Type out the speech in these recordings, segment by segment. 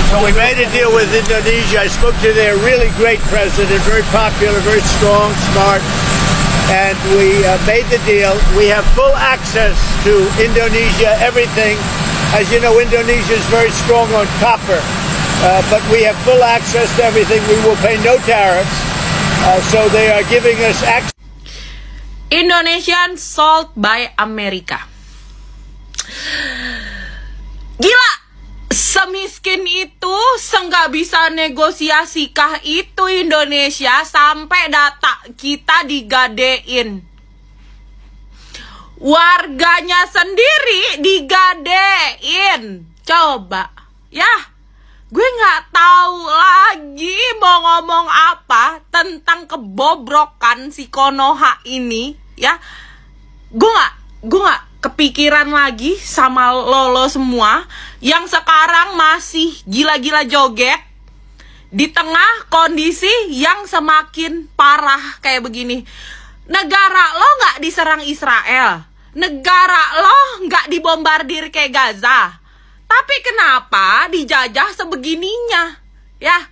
So we made a deal with Indonesia. I spoke to their really great president, very popular, very strong, smart. And we made the deal. We have full access to Indonesia, everything. As you know, Indonesia is very strong on copper, but we have full access to everything. We will pay no tariffs. So they are giving us access. Indonesian sold by America. Gila, semiskin itu, senggak bisa negosiasikah itu Indonesia sampai data kita digadein. Warganya sendiri digadein. Coba, ya, gue nggak tahu lagi mau ngomong apa tentang kebobrokan si Konoha ini, ya. Gue nggak kepikiran lagi sama lo semua yang sekarang masih gila-gila joget di tengah kondisi yang semakin parah kayak begini. Negara lo nggak diserang Israel, negara lo nggak dibombardir kayak Gaza, tapi kenapa dijajah sebegininya? Ya,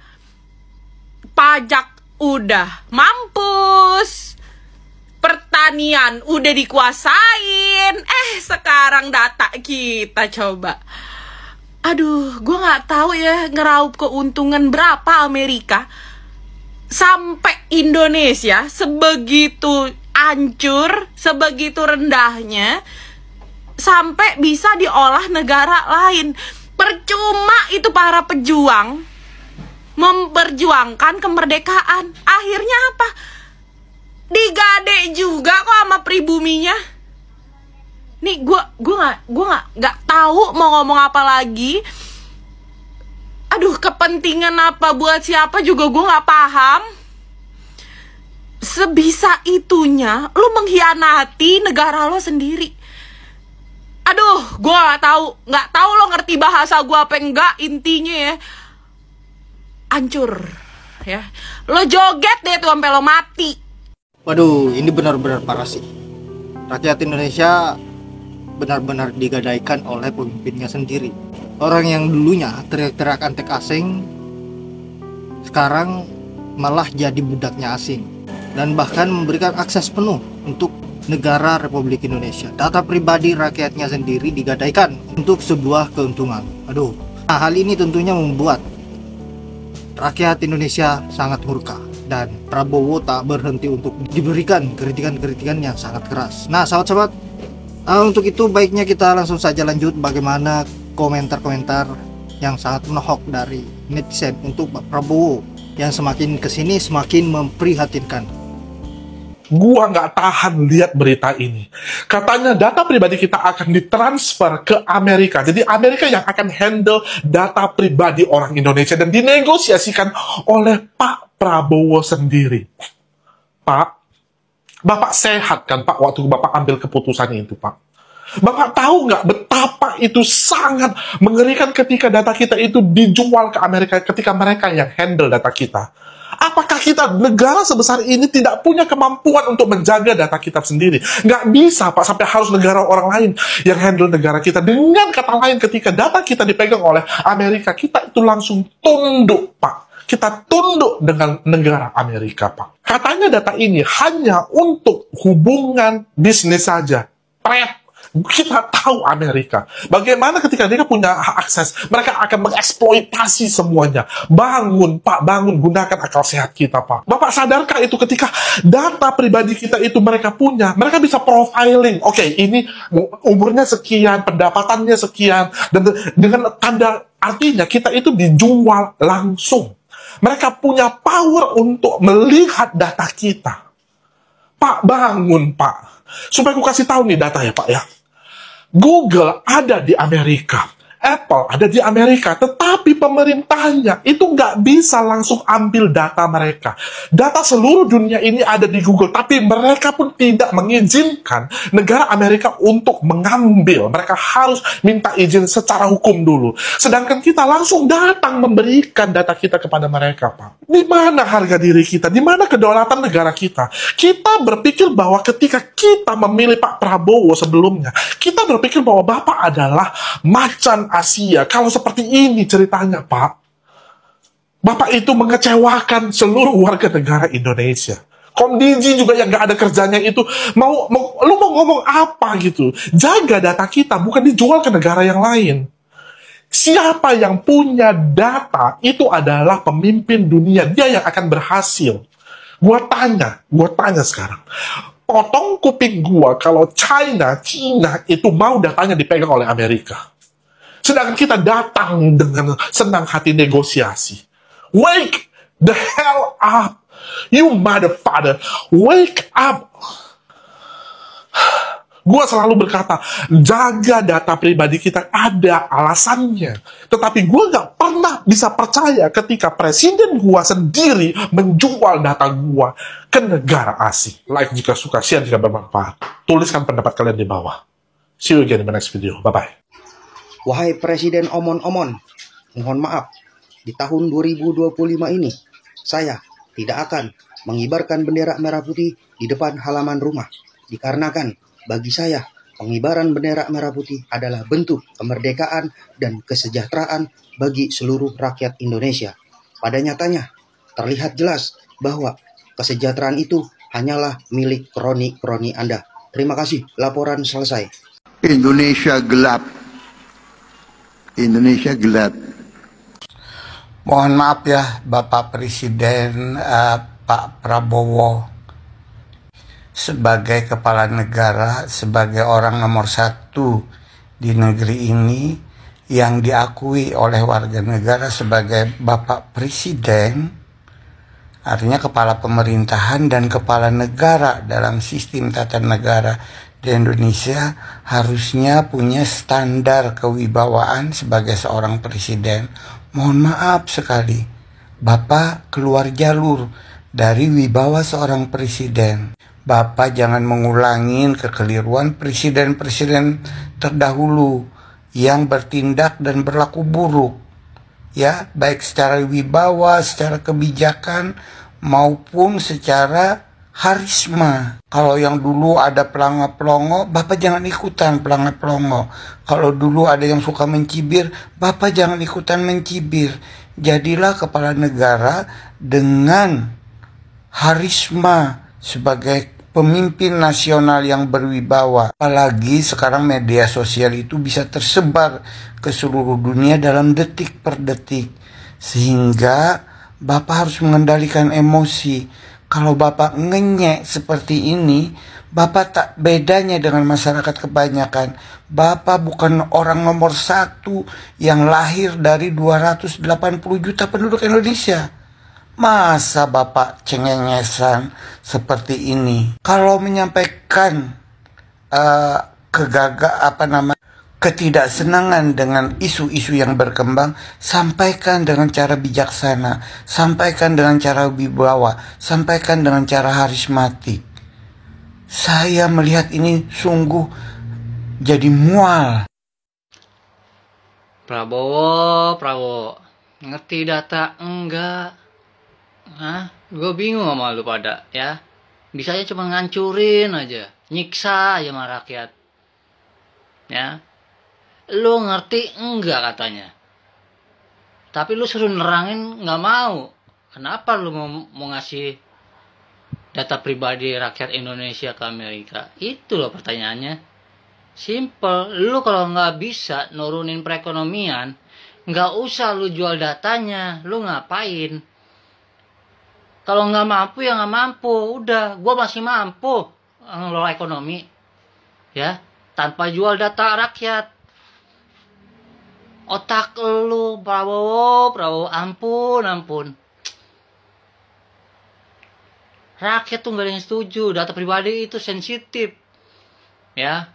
pajak udah mampus, pertanian udah dikuasain, sekarang data kita coba. Aduh, gue nggak tahu ya ngeraup keuntungan berapa Amerika sampai Indonesia sebegitu hancur, sebegitu rendahnya, sampai bisa diolah negara lain. Percuma itu para pejuang memperjuangkan kemerdekaan. Akhirnya apa? Digade juga kok sama pribuminya. Nih gue nggak tahu mau ngomong apa lagi. Aduh, kepentingan apa buat siapa juga gue nggak paham. Sebisa itunya lu mengkhianati negara lo sendiri. Aduh, gue nggak tahu lo ngerti bahasa gue apa enggak. Intinya ya, hancur ya. Lo joget deh tuh sampai lo mati. Waduh, ini benar-benar parah sih. Rakyat Indonesia benar-benar digadaikan oleh pemimpinnya sendiri. Orang yang dulunya teriak-teriak antek asing, sekarang malah jadi budaknya asing, dan bahkan memberikan akses penuh untuk negara Republik Indonesia. Data pribadi rakyatnya sendiri digadaikan untuk sebuah keuntungan. Aduh, nah, hal ini tentunya membuat rakyat Indonesia sangat murka, dan Prabowo tak berhenti untuk diberikan kritikan-kritikan yang sangat keras. Nah, sahabat-sahabat, untuk itu baiknya kita langsung saja lanjut bagaimana komentar-komentar yang sangat menohok dari netizen untuk Pak Prabowo yang semakin kesini semakin memprihatinkan. Gua nggak tahan lihat berita ini. Katanya data pribadi kita akan ditransfer ke Amerika. Jadi Amerika yang akan handle data pribadi orang Indonesia dan dinegosiasikan oleh Pak Prabowo sendiri. Pak, Bapak sehat kan Pak waktu Bapak ambil keputusan itu Pak? Bapak tahu nggak betapa itu sangat mengerikan ketika data kita itu dijual ke Amerika, ketika mereka yang handle data kita? Apakah kita, negara sebesar ini, tidak punya kemampuan untuk menjaga data kita sendiri? Nggak bisa Pak, sampai harus negara orang lain yang handle negara kita. Dengan kata lain, ketika data kita dipegang oleh Amerika, kita itu langsung tunduk Pak. Kita tunduk dengan negara Amerika Pak. Katanya data ini hanya untuk hubungan bisnis saja. Kita tahu Amerika. Bagaimana ketika mereka punya akses, mereka akan mengeksploitasi semuanya. Bangun, Pak, bangun. Gunakan akal sehat kita, Pak. Bapak sadarkah itu ketika data pribadi kita itu mereka punya, mereka bisa profiling. Oke, ini umurnya sekian, pendapatannya sekian. Dan dengan tanda artinya kita itu dijual langsung. Mereka punya power untuk melihat data kita. Pak, bangun, Pak. Supaya aku kasih tahu nih data ya, Pak, ya. Google ada di Amerika, Apple ada di Amerika, tetapi pemerintahnya itu nggak bisa langsung ambil data mereka. Data seluruh dunia ini ada di Google, tapi mereka pun tidak mengizinkan negara Amerika untuk mengambil. Mereka harus minta izin secara hukum dulu. Sedangkan kita langsung datang memberikan data kita kepada mereka, Pak. Di mana harga diri kita? Di mana kedaulatan negara kita? Kita berpikir bahwa ketika kita memilih Pak Prabowo sebelumnya, kita berpikir bahwa Bapak adalah macan Asia. Kalau seperti ini ceritanya, Pak, Bapak itu mengecewakan seluruh warga negara Indonesia. Kondisi juga yang gak ada kerjanya itu, lu mau ngomong apa gitu? Jaga data kita, bukan dijual ke negara yang lain. Siapa yang punya data itu adalah pemimpin dunia. Dia yang akan berhasil. Gua tanya sekarang. Potong kuping gua kalau China itu mau datanya dipegang oleh Amerika. Sedangkan kita datang dengan senang hati negosiasi. Wake the hell up. You motherfucker, wake up. Gua selalu berkata, jaga data pribadi kita, ada alasannya. Tetapi gua gak pernah bisa percaya ketika presiden gua sendiri menjual data gua ke negara asing. Like jika suka, share jika bermanfaat. Tuliskan pendapat kalian di bawah. See you again in the next video. Bye-bye. Wahai Presiden Omon-Omon, mohon maaf, di tahun 2025 ini, saya tidak akan mengibarkan bendera merah putih di depan halaman rumah. Dikarenakan bagi saya, pengibaran bendera merah putih adalah bentuk kemerdekaan dan kesejahteraan bagi seluruh rakyat Indonesia. Pada nyatanya, terlihat jelas bahwa kesejahteraan itu hanyalah milik kroni-kroni Anda. Terima kasih, laporan selesai. Indonesia gelap. Indonesia gelap. Mohon maaf ya Bapak Presiden Pak Prabowo, sebagai kepala negara, sebagai orang nomor 1 di negeri ini yang diakui oleh warga negara sebagai Bapak Presiden, artinya kepala pemerintahan dan kepala negara dalam sistem tata negara di Indonesia, harusnya punya standar kewibawaan sebagai seorang presiden. Mohon maaf sekali, Bapak keluar jalur dari wibawa seorang presiden. Bapak jangan mengulangi kekeliruan presiden-presiden terdahulu yang bertindak dan berlaku buruk, ya, baik secara wibawa, secara kebijakan maupun secara harisma. Kalau yang dulu ada pelangga-pelongo, Bapak jangan ikutan pelangga-pelongo. Kalau dulu ada yang suka mencibir, Bapak jangan ikutan mencibir. Jadilah kepala negara dengan harisma sebagai pemimpin nasional yang berwibawa. Apalagi sekarang media sosial itu bisa tersebar ke seluruh dunia dalam detik per detik. Sehingga Bapak harus mengendalikan emosi. Kalau Bapak ngenyek seperti ini, Bapak tak bedanya dengan masyarakat kebanyakan. Bapak bukan orang nomor 1 yang lahir dari 280 juta penduduk Indonesia. Masa Bapak cengengesan seperti ini? Kalau menyampaikan ketidaksenangan dengan isu-isu yang berkembang, sampaikan dengan cara bijaksana, sampaikan dengan cara wibawa, sampaikan dengan cara harismatik. Saya melihat ini sungguh jadi mual. Prabowo, ngerti data enggak? Hah? Gue bingung sama lu pada, ya. Bisanya cuma ngancurin aja, nyiksa aja sama rakyat. Ya. Lu ngerti enggak katanya? Tapi lu suruh nerangin nggak mau. Kenapa lu mau ngasih data pribadi rakyat Indonesia ke Amerika? Itu loh pertanyaannya. Simple. Lu kalau nggak bisa nurunin perekonomian, nggak usah lu jual datanya. Lu ngapain? Kalau nggak mampu ya nggak mampu. Udah, gue masih mampu ngelola ekonomi, ya, tanpa jual data rakyat. Otak lu, Prabowo, ampun. Rakyat tuh gak ada yang setuju. Data pribadi itu sensitif, ya.